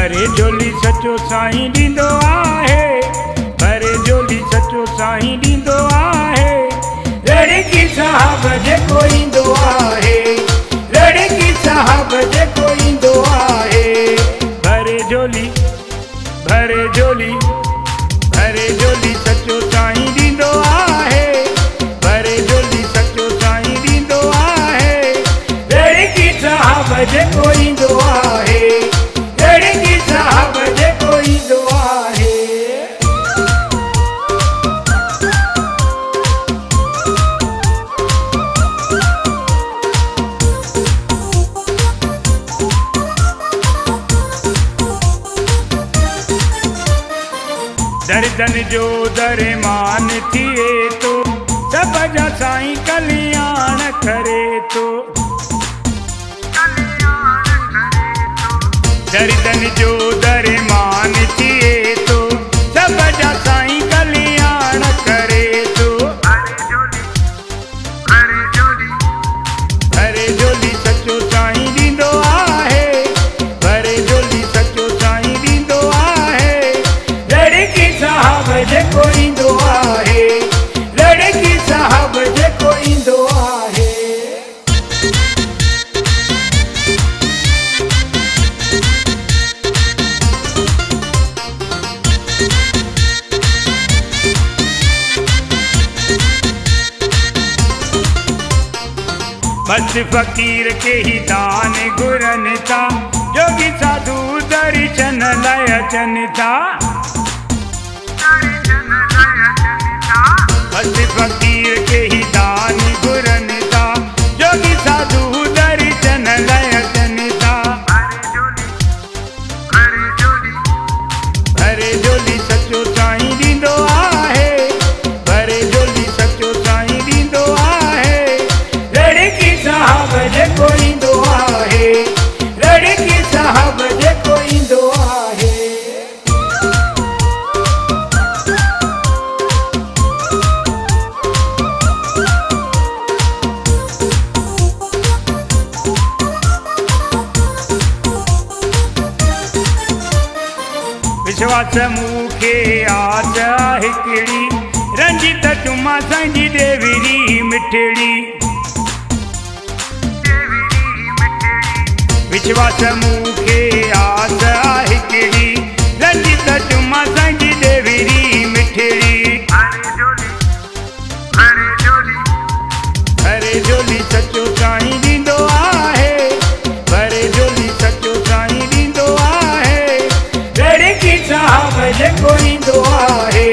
भरे झोली सचो साईं ॾींदो आहे, भरे झोली सचो साईं ॾींदो आहे। रड़की साहब जेको ईंदो आहे, रड़की साहब जेको ईंदो आहे। भरे झोली भरे झोली भरे झोली सचो साईं ॾींदो आहे, भरे झोली सचो साईं ॾींदो आहे। रड़की साहब जेको ईंदो आहे, रड़की साहब जेको ईंदो आहे। दर्दन जो दरमान थिए तो, सब जा साईं कल्याण करे तो। दर्दन जो दरमान थिए तो, सब जा साईं कल्याण करे तो। भरे झोली सचो साईं ॾींदो आहे, भरे झोली सचो साईं ॾींदो आहे। रड़की साहब जेको ईंदो आहे, रड़की साहब जेको ईंदो आहे। मस्त फकीर के ही दान घुरन था, जोगी साधु दर्शन लाइ अचनि था। मस्त फकीर के ही दान घुरन था, जोगी साधु दर्शन लाइ अचनि था। भरे झोली सचो साईं ॾींदो आहे, भरे झोली सचो साईं ॾींदो आहे। रड़की साहब जेको ईंदो आहे, रड़की साहब जेको ईंदो आहे। विश्वास मूंखे आस हिकिड़ी, रंजित तुमा संजी देवरी मिठड़ी। विश्वास मूंखे आस हिकिड़ी, रंजित तुमा संजी देवरी मिठड़ी। भरे झोली सचो साईं ॾींदो आहे, भरे झोली सचो साईं ॾींदो आहे। रड़की साहब जेको ईंदो आहे,